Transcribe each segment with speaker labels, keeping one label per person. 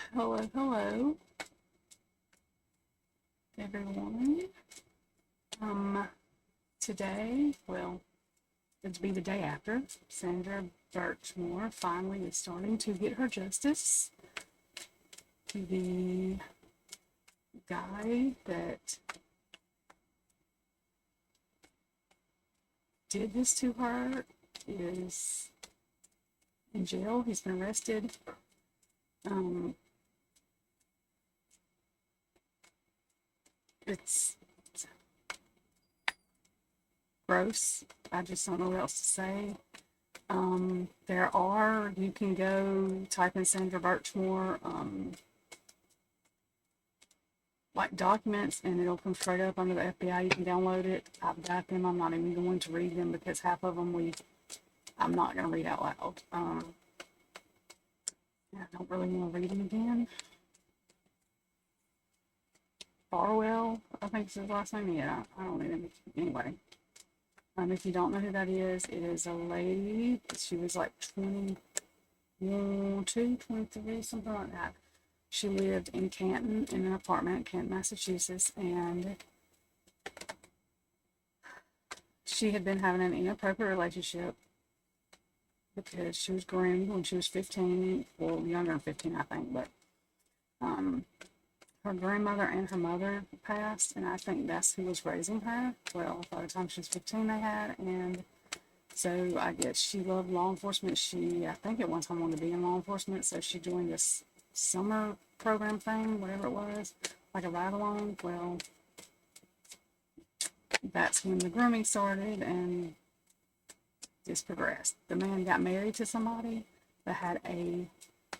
Speaker 1: Hello, everyone. Um, Today, well, it'd be the day after, Sandra Birchmore finally is starting to get her justice. The guy that did this to her is in jail. He's been arrested. Um, it's gross. I just don't know what else to say. You can go type in Sandra Birchmore, like documents, and it'll come straight up under the FBI. You can download it. I've got them. I'm not even going to read them because half of them I'm not going to read out loud. I don't really want to read them again. Farwell, I think is his last name. Yeah, I don't even. Anyway, if you don't know who that is, it is a lady. She was like 21, 23, something like that. She lived in Canton in an apartment in Canton, Massachusetts, and she had been having an inappropriate relationship because she was groomed when she was 15, well, younger than 15, I think, but her grandmother and her mother passed, and I think that's who was raising her. Well, by the time she was 15, they had, and so I guess she loved law enforcement. I think at one time wanted to be in law enforcement, so she joined this summer program thing, whatever it was, like a ride along. Well, that's when the grooming started, and just progressed. The man got married to somebody that had a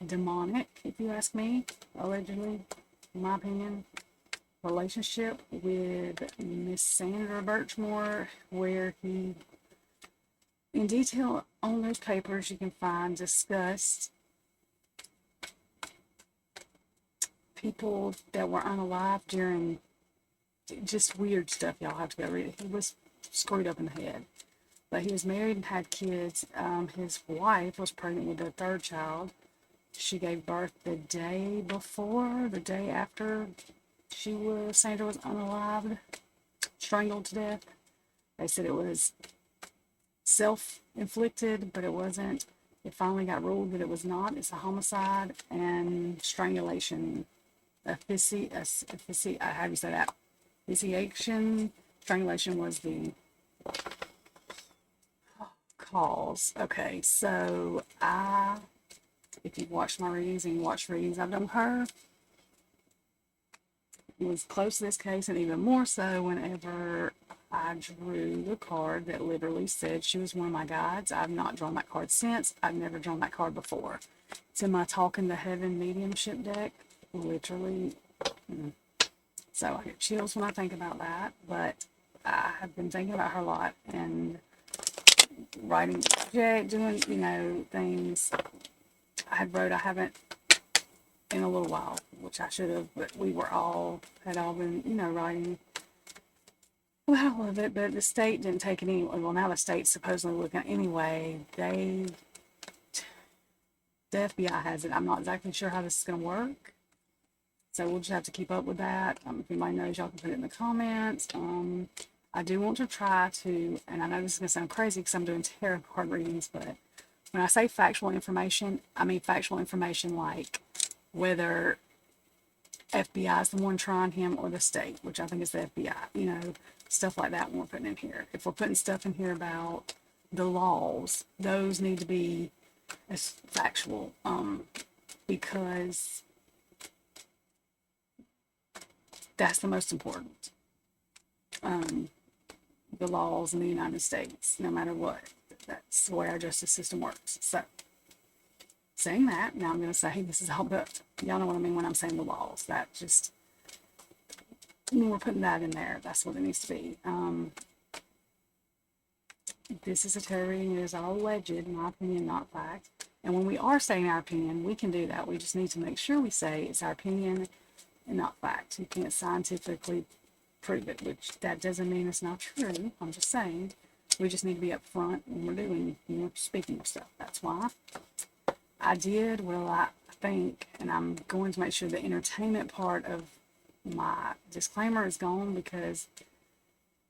Speaker 1: demonic, if you ask me, allegedly, in my opinion, relationship with Miss Sandra Birchmore, where he, in detail on those papers, you can find discussed people that were unalive during just weird stuff. Y'all have to go read it. He was screwed up in the head. But he was married and had kids. His wife was pregnant with their third child. She gave birth the day after Sandra was unalived, strangled to death. They said it was self-inflicted, but it wasn't. It finally got ruled that it was not. It's a homicide and strangulation. How do you say that? Asphyxiation. Strangulation was the cause. Okay, so if you've watched my readings and you watched readings I've done her, it was close to this case, and even more so whenever I drew the card that literally said she was one of my guides. I've not drawn that card since. I've never drawn that card before. It's in my Talking to Heaven mediumship deck, literally. So I get chills when I think about that, but I have been thinking about her a lot and writing the project, doing, things. I haven't in a little while, which I should have, but we had all been, writing about all of it, but the state didn't take it anyway. Well, now the state's supposedly looking anyway. The FBI has it. I'm not exactly sure how this is going to work. So we'll just have to keep up with that. If anybody knows, y'all can put it in the comments. I do want to try to, and I know this is going to sound crazy because I'm doing tarot card readings, but when I say factual information, I mean factual information like whether FBI is the one trying him or the state, which I think is the FBI, stuff like that we're putting in here. If we're putting stuff in here about the laws, those need to be as factual, because that's the most important. The laws in the United States, no matter what. That's the way our justice system works. So, saying that, now I'm going to say this is all, but y'all know what I mean when I'm saying the laws. That just, when we're putting that in there, that's what it needs to be. This is a tarot reading. It is all alleged, in my opinion, not fact. And when we are saying our opinion, we can do that. We just need to make sure we say it's our opinion and not fact. You can't scientifically prove it, which that doesn't mean it's not true. I'm just saying we just need to be upfront when we're doing, speaking of stuff. That's why I did. Well, think, and I'm going to make sure the entertainment part of my disclaimer is gone, because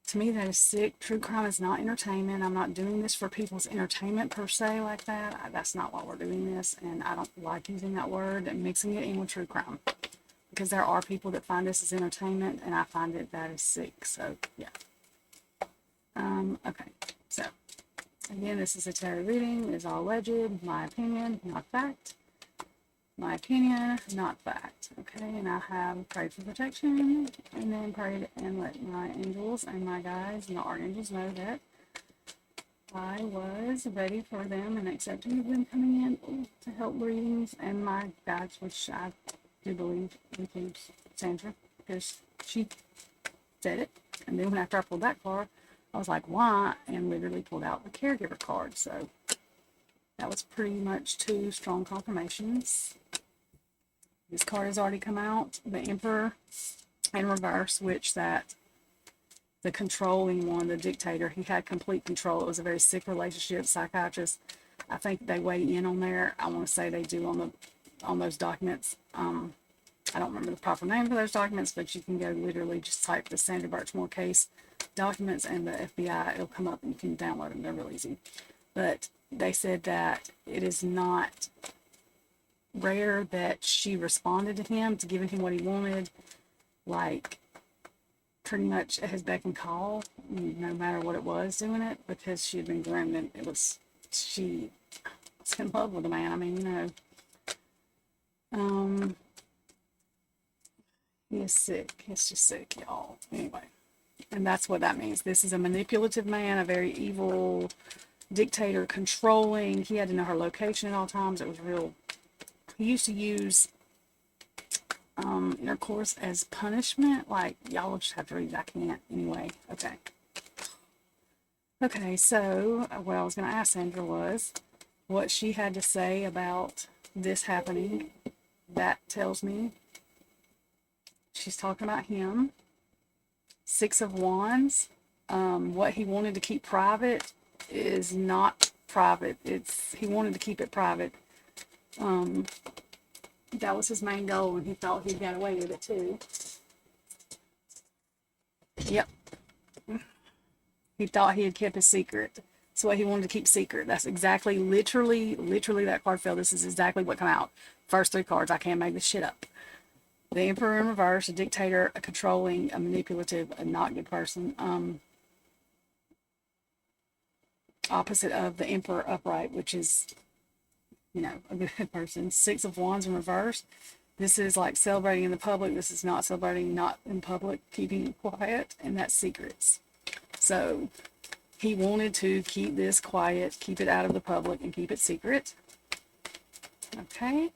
Speaker 1: to me that is sick. True crime is not entertainment. I'm not doing this for people's entertainment per se like that. That's not why we're doing this, and I don't like using that word and mixing it in with true crime, because there are people that find this as entertainment, and I find it that is sick. So yeah. Okay, so again, this is a tarot reading. It is all alleged, my opinion, not fact. My opinion, not fact. Okay, and I have prayed for protection, and then prayed and let my angels and my guides and the archangels know that I was ready for them and accepting of them coming in to help readings, and my guides, which I do believe includes Sandra, because she said it. And then after I pulled that card, I was like, why? And literally pulled out the caregiver card. So that was pretty much two strong confirmations. This card has already come out, the Emperor in reverse, which that the controlling one, the dictator, he had complete control. It was a very sick relationship. Psychiatrists, I think they weigh in on there. I want to say they do on those documents. I don't remember the proper name for those documents, but you can go literally just type the Sandra Birchmore case documents and the FBI, it'll come up and you can download them. They're real easy. But they said that it is not rare that she responded to him, to giving him what he wanted, like pretty much at his beck and call, no matter what it was, doing it, because she had been groomed, and she was in love with the man. I mean, he is sick. He's just sick, y'all. Anyway, and that's what that means. This is a manipulative man, a very evil dictator, controlling. He had to know her location at all times. It was real. He used to use intercourse as punishment. Like, y'all will just have to read it. I can't. Anyway, okay. Okay, so what I was going to ask Sandra was what she had to say about this happening. That tells me she's talking about him. Six of Wands. What he wanted to keep private is not private. He wanted to keep it private. That was his main goal, and he thought he got away with it too. Yep. He thought he had kept his secret. That's what he wanted to keep secret. That's exactly, literally that card fell. This is exactly what came out. First three cards. I can't make this shit up. The Emperor in reverse, a dictator, a controlling, a manipulative, a not good person. Opposite of the Emperor upright, which is, a good person. Six of Wands in reverse. This is like celebrating in the public. This is not celebrating, not in public, keeping it quiet, and that's secrets. So he wanted to keep this quiet, keep it out of the public, and keep it secret. Okay.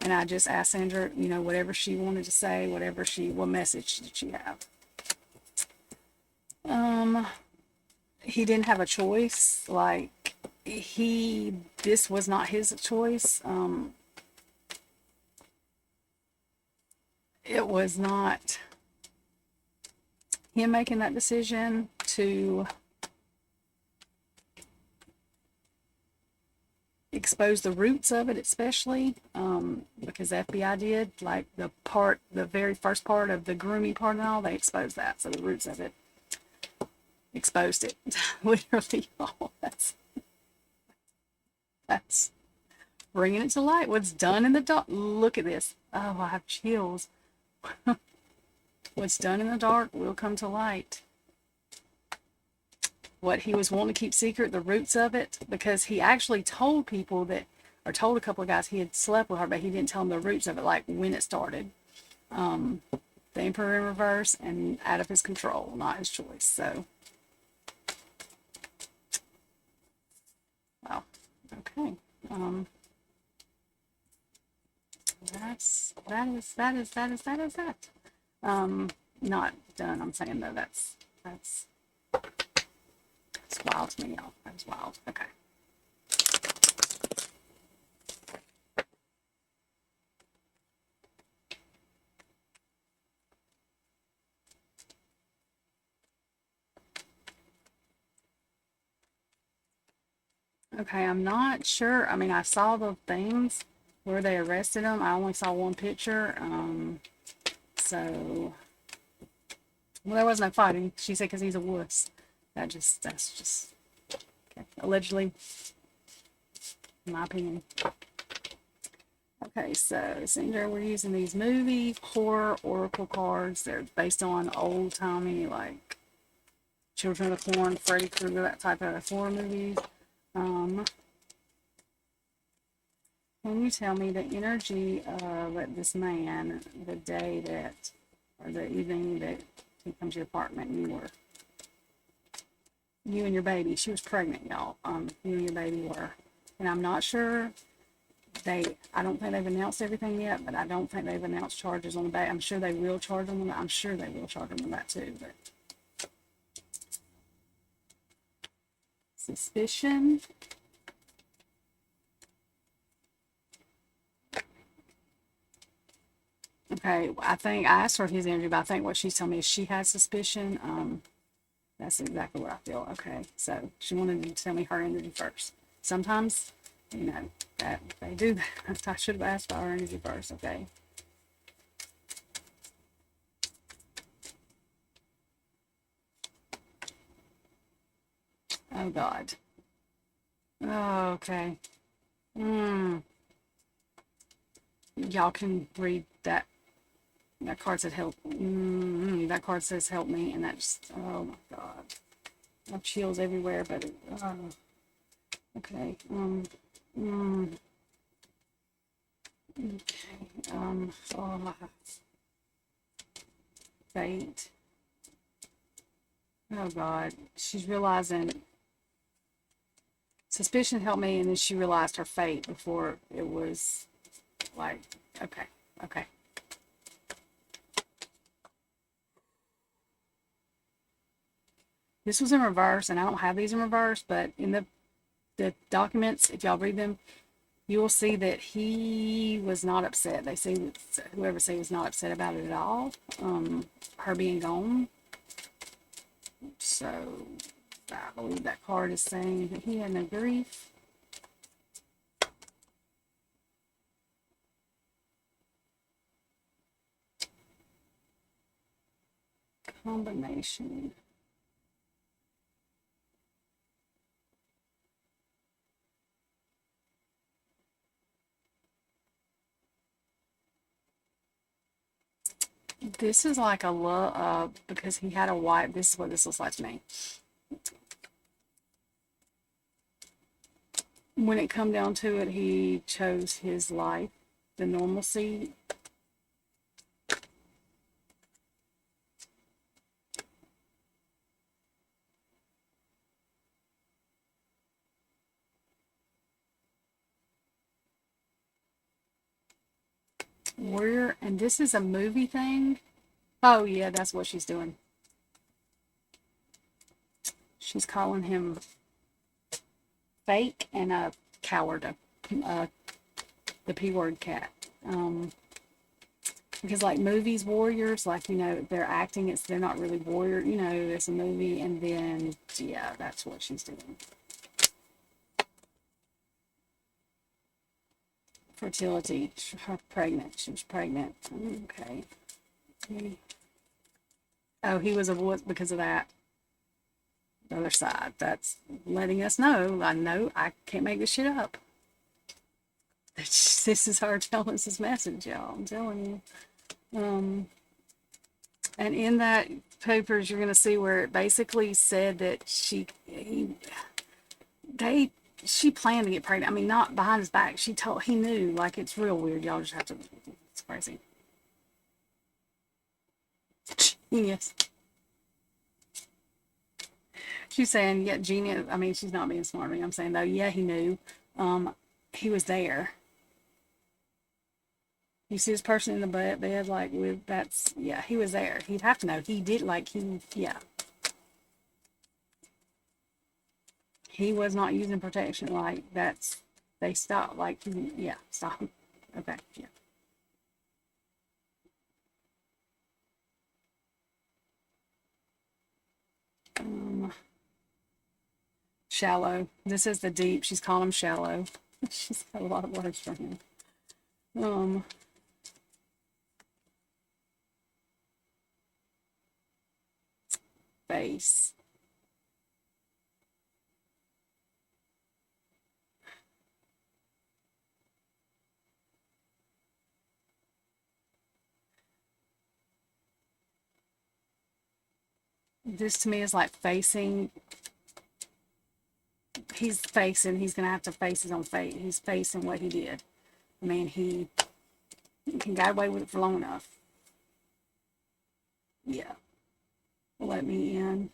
Speaker 1: And I just asked Sandra, whatever she wanted to say, what message did she have? He didn't have a choice. Like, this was not his choice. It was not him making that decision to expose the roots of it, especially because the FBI did, like the very first part of the grooming part and all, they exposed that. So the roots of it exposed it. Literally, oh, that's bringing it to light. What's done in the dark. Look at this. Oh, I have chills. What's done in the dark will come to light. What he was wanting to keep secret, the roots of it, because he actually told people told a couple of guys he had slept with her, but he didn't tell them the roots of it, like when it started. The Emperor in reverse and out of his control, not his choice. So, wow. Okay. That is that. Not done. I'm saying though, that's wild to me, y'all. That's wild. Okay. Okay, I'm not sure. I mean, I saw the things. where they arrested him. I only saw one picture. So, well, there was no fighting. She said because he's a wuss. That's just okay. Allegedly, in my opinion. Okay, so Sandra, we're using these movie horror oracle cards. They're based on old timey like Children of the Corn, Freddy Krueger, that type of horror movies. Can you tell me the energy of this man the day that, or the evening that he comes to your apartment and you and your baby, she was pregnant, y'all. You and your baby were. And I'm not sure I don't think they've announced everything yet, but I don't think they've announced charges on the baby. I'm sure they will charge them on that. I'm sure they will charge them on that too, but suspicion. Okay, I think I asked her his energy, but I think what she's telling me is she has suspicion. That's exactly what I feel. Okay, so she wanted to tell me her energy first. Sometimes, that they do that. I should have asked about her energy first. Okay. Oh God. Oh, okay. Y'all can read that. That card said help. That card says help me, and that's, oh my God. I have chills everywhere, but okay. Okay. Oh, fate. Oh God. She's realizing suspicion helped me, and then she realized her fate before it was like, okay, okay. This was in reverse, and I don't have these in reverse, but in the documents, if y'all read them, you will see that he was not upset. They say whoever say was not upset about it at all. Her being gone. So I believe that card is saying that he had no grief. Combination. This is like a love, because he had a wife. This is what this looks like to me. When it come down to it, he chose his life, the normalcy. And this is a movie thing. Oh yeah, that's what she's doing. She's calling him fake and a coward, the P word cat. Because like movies, warriors, like they're acting. They're not really warrior. It's a movie, and then yeah, that's what she's doing. Fertility. Her pregnant. She was pregnant. Okay. Oh, he was a what because of that. The other side. That's letting us know. I know I can't make this shit up. This is her telling us this message, y'all. I'm telling you. And in that papers, you're going to see where it basically said that she planned to get pregnant. I mean, not behind his back. He knew. Like, it's real weird. Y'all just have to, it's crazy. Yes. She's saying, yeah, genius. I mean, she's not being smart. I'm saying, though, yeah, he knew. He was there. You see this person in the bed, like, yeah, he was there. He'd have to know. He did, yeah. He was not using protection. Like, they stopped. Like, yeah, stop. Okay, yeah. Shallow. This is the deep. She's calling him shallow. She's got a lot of words for him. Um, face. This to me is like facing. He's gonna have to face his own fate. He's facing what he did. I mean, he got away with it for long enough. Yeah. Let me in.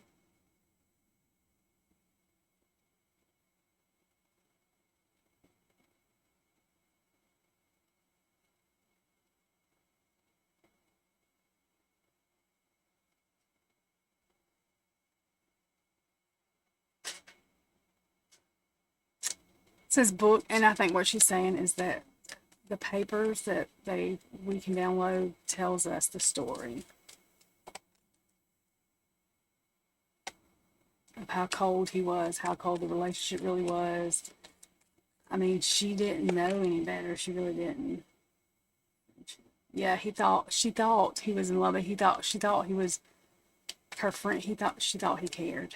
Speaker 1: It says book, and I think what she's saying is that the papers that we can download tells us the story of how cold he was, how cold the relationship really was. I mean, she didn't know any better. She really didn't. Yeah, she thought he was in love, but she thought he was her friend. She thought he cared.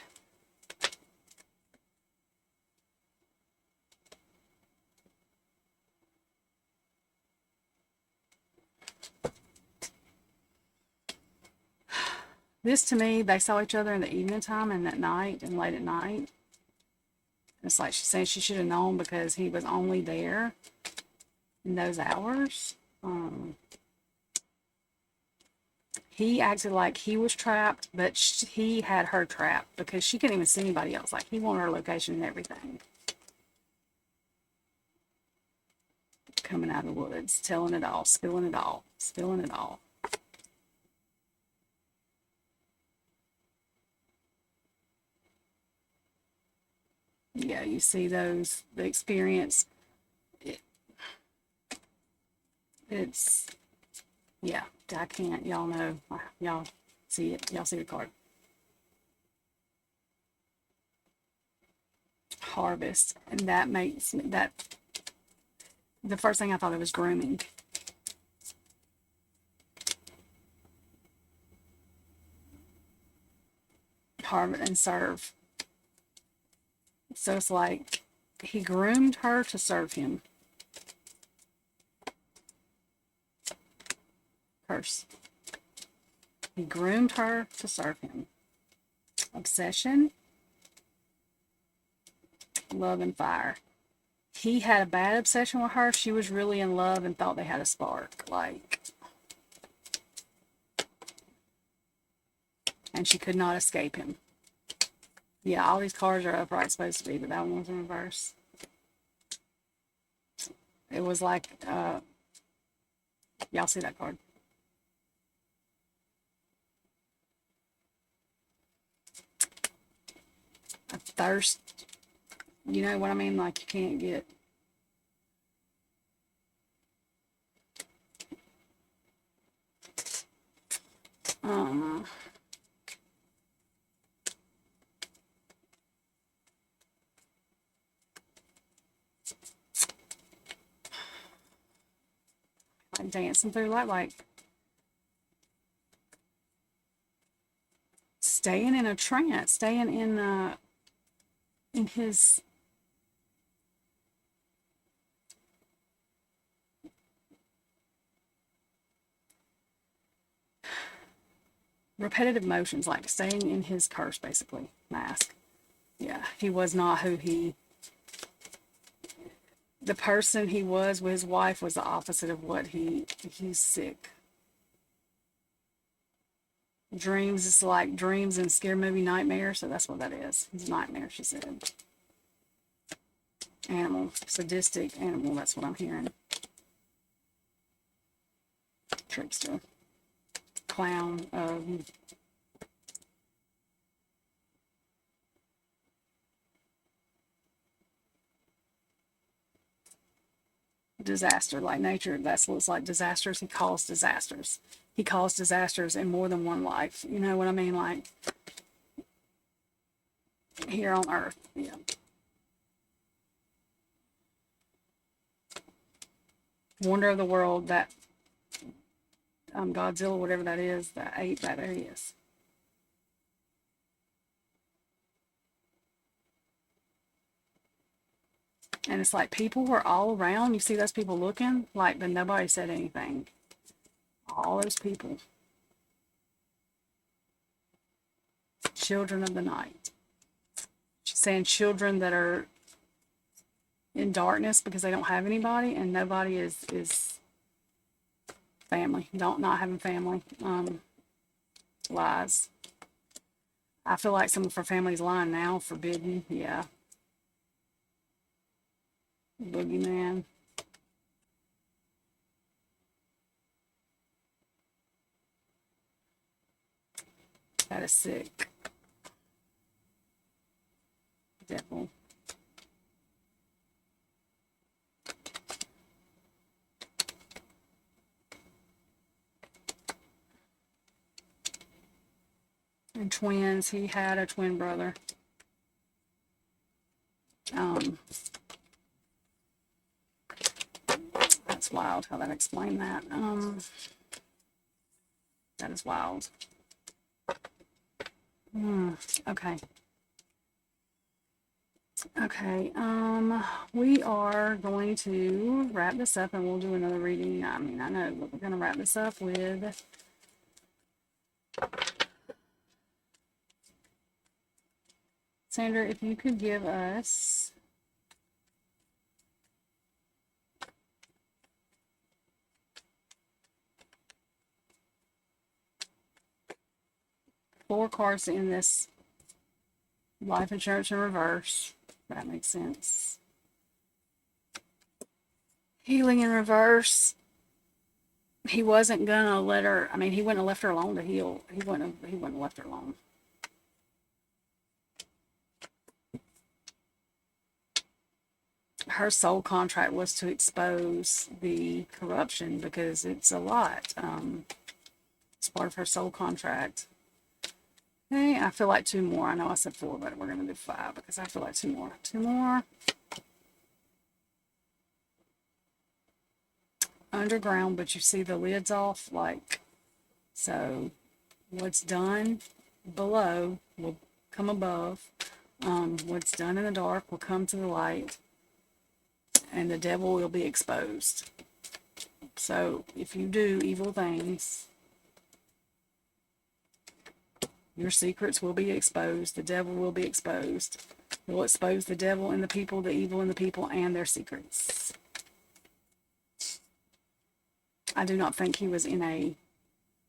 Speaker 1: This to me, they saw each other in the evening time and at night and late at night. It's like she's saying she should have known because he was only there in those hours. He acted like he was trapped, but he had her trapped because she couldn't even see anybody else. Like he wanted her location and everything. Coming out of the woods, telling it all, spilling it all, spilling it all. Yeah, you see the experience. It, it's, yeah, I can't, y'all know, y'all see it, y'all see the card. Harvest, and that makes that the first thing I thought of was grooming. Harvest and serve. So it's like he groomed her to serve him. Curse. He groomed her to serve him. Obsession, love, and fire. He had a bad obsession with her. She was really in love and thought they had a spark. And she could not escape him. Yeah, all these cards are upright supposed to be, but that one was in reverse. It was like, y'all see that card? A thirst. You know what I mean? Like you can't get. Um, like dancing through life, like staying in a trance, staying in his repetitive motions, like staying in his curse, basically, mask. Yeah, he was not who the person he was with his wife was the opposite of what he's sick. Dreams is like dreams and scare movie nightmare, so that's what that is. It's nightmare, she said. Animal, sadistic animal, that's what I'm hearing. Trickster. Clown. Disaster, like nature, that's what it's like. Disasters, he caused disasters. He caused disasters in more than one life. You know what I mean? Like here on earth. Yeah. wonder of the world, that Godzilla, whatever that is, that ape, that there he is. And it's like people were all around. You see those people looking, like, but nobody said anything. All those people. Children of the night. She's saying children that are in darkness because they don't have anybody, and nobody is family. Not having family. Lies. I feel like some of her family's lying now. Forbidden. Yeah. Boogeyman. That is sick. Devil. And twins. He had a twin brother. That's wild how that explained that. That is wild. Okay. Okay, we are going to wrap this up and we'll do another reading. I mean, I know, but we're going to wrap this up with Sandra, if you could give us four cards in this life insurance in reverse. That makes sense. Healing in reverse. He wasn't gonna let her. I mean, he wouldn't have left her alone to heal. He wouldn't have left her alone. Her sole contract was to expose the corruption because it's a lot. It's part of her sole contract. Okay, I feel like two more. I know I said four, but we're gonna do five because I feel like two more. Two more. Underground, but you see the lids off, like, so what's done below will come above. What's done in the dark will come to the light, and the devil will be exposed. So if you do evil things, your secrets will be exposed. The devil will be exposed. We'll expose the devil and the people, the evil in the people, and their secrets. I do not think he was in a,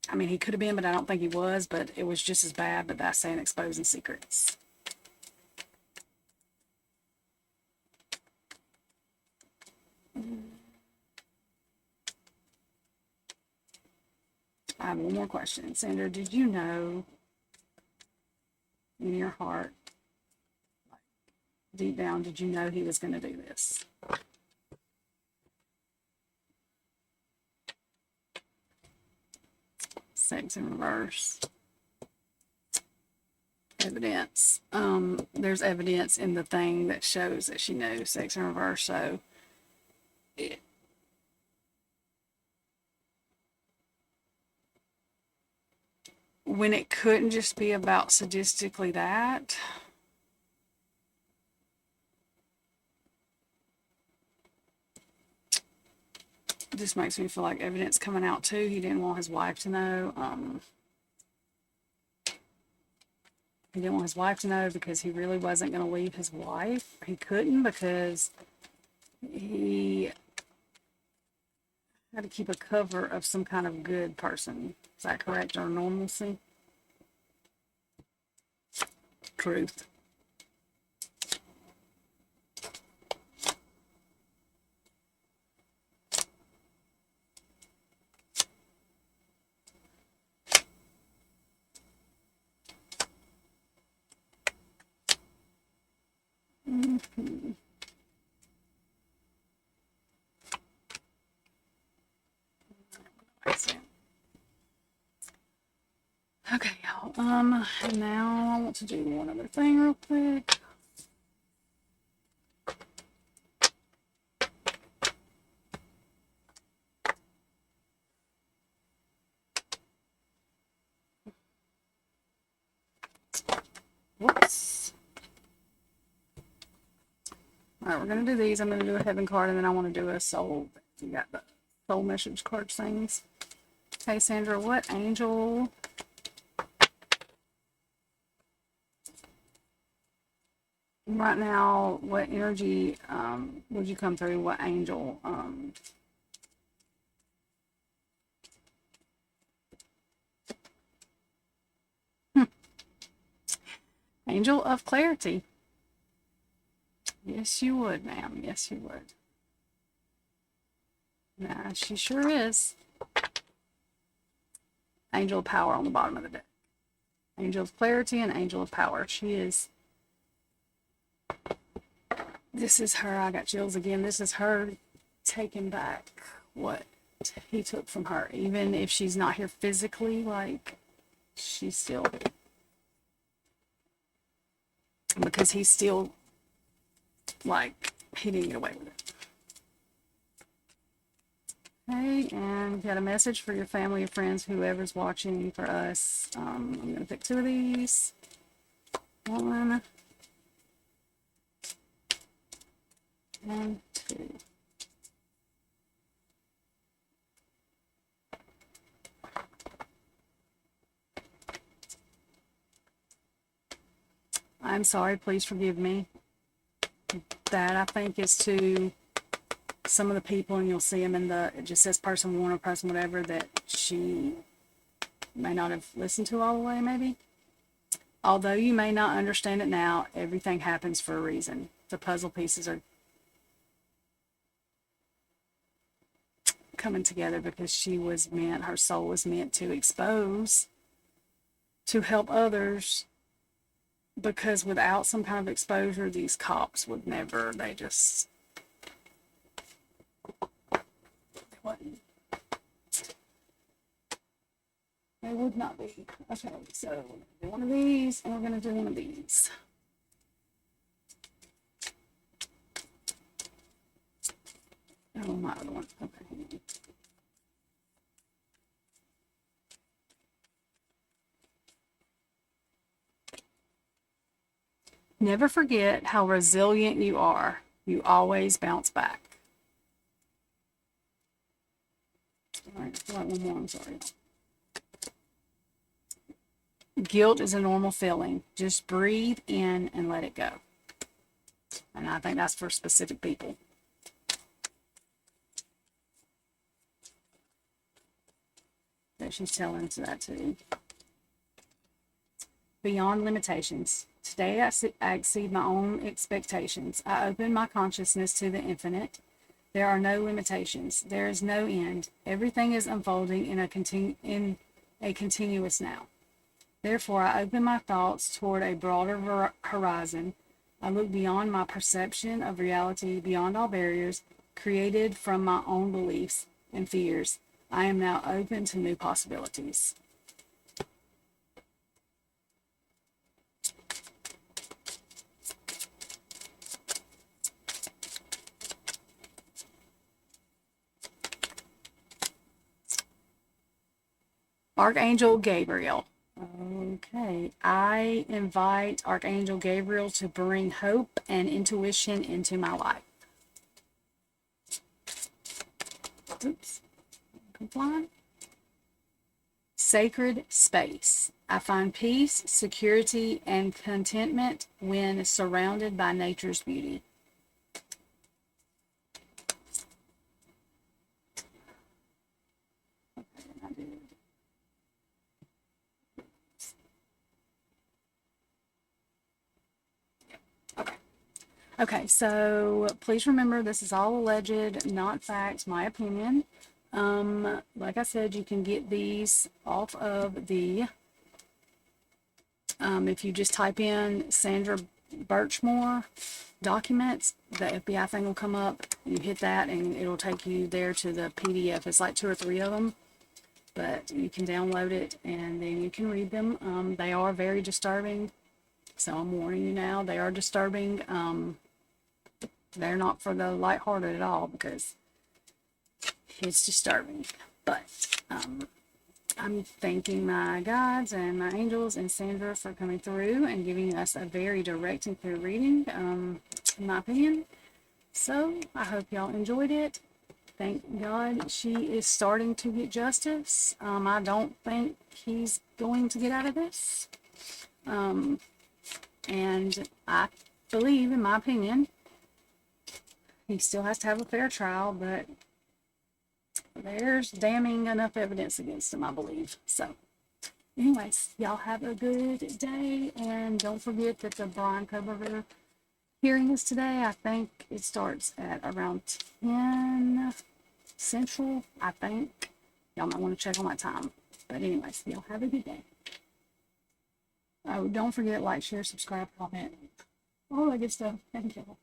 Speaker 1: I mean, he could have been, but I don't think he was, but it was just as bad, but that's saying exposing secrets. I have one more question. Sandra, did you know in your heart, deep down, did you know he was going to do this? Sex in reverse. Evidence. There's evidence in the thing that shows that she knows sex in reverse. So when it couldn't just be about sadistically that, it just makes me feel like evidence coming out too. He didn't want his wife to know. He didn't want his wife to know because he really wasn't going to leave his wife. He couldn't because he had to keep a cover of some kind of good person. Is that correct? Or normalcy? Truth. Okay, y'all. And now I want to do one other thing real quick. All right, we're going to do these. I'm going to do a heaven card, and then I want to do a soul. You got the soul message card things. Okay, Sandra, what angel right now, what energy would you come through? What angel? Angel of clarity. Yes, you would, ma'am. Yes, you would. Nah, she sure is. Angel of power on the bottom of the deck. Angel of clarity and angel of power. She is. This is her. I got chills again. This is her taking back what he took from her. Even if she's not here physically, like, she's still. Because he's still, like, he didn't get away with it. Okay, and got a message for your family or friends, whoever's watching for us. I'm going to pick two of these. One and two. I'm sorry, please forgive me. That I think is to some of the people, and you'll see them in the, it just says person one or person whatever, that she may not have listened to all the way, maybe. Although you may not understand it now, everything happens for a reason. The puzzle pieces are coming together because she was meant, her soul was meant to expose, to help others, because without some kind of exposure, these cops would never, they just, they would not be. Okay, so we're going to do one of these, and we're going to do one of these. Oh, my other one. Okay. Never forget how resilient you are. You always bounce back. All right, one more. I'm sorry. Guilt is a normal feeling. Just breathe in and let it go. And I think that's for specific people. That she's telling us that too. Beyond limitations. Today I exceed my own expectations. I open my consciousness to the infinite. There are no limitations. There is no end. Everything is unfolding in a continuous now. Therefore, I open my thoughts toward a broader horizon. I look beyond my perception of reality, beyond all barriers created from my own beliefs and fears. I am now open to new possibilities. Archangel Gabriel. Okay, I invite Archangel Gabriel to bring hope and intuition into my life. Oops, comply. Sacred space. I find peace, security, and contentment when surrounded by nature's beauty. Okay, so please remember this is all alleged, not fact, my opinion. Like I said, you can get these off of the, if you just type in Sandra Birchmore documents, the FBI thing will come up. You hit that and it'll take you there to the PDF. It's like 2 or 3 of them, but you can download it and then you can read them. They are very disturbing, so I'm warning you now. They are disturbing. They're not for the lighthearted at all because it's disturbing. But I'm thanking my guides and my angels and Sandra for coming through and giving us a very direct and clear reading, in my opinion. So I hope y'all enjoyed it. Thank God she is starting to get justice. I don't think he's going to get out of this. And I believe, in my opinion, he still has to have a fair trial, but there's damning enough evidence against him, I believe. So, anyways, y'all have a good day, and don't forget that the Brian Coburger hearing is today. I think it starts at around 10 Central, I think. Y'all might want to check on my time. But anyways, y'all have a good day. Oh, don't forget, like, share, subscribe, comment, all that good stuff. Thank y'all.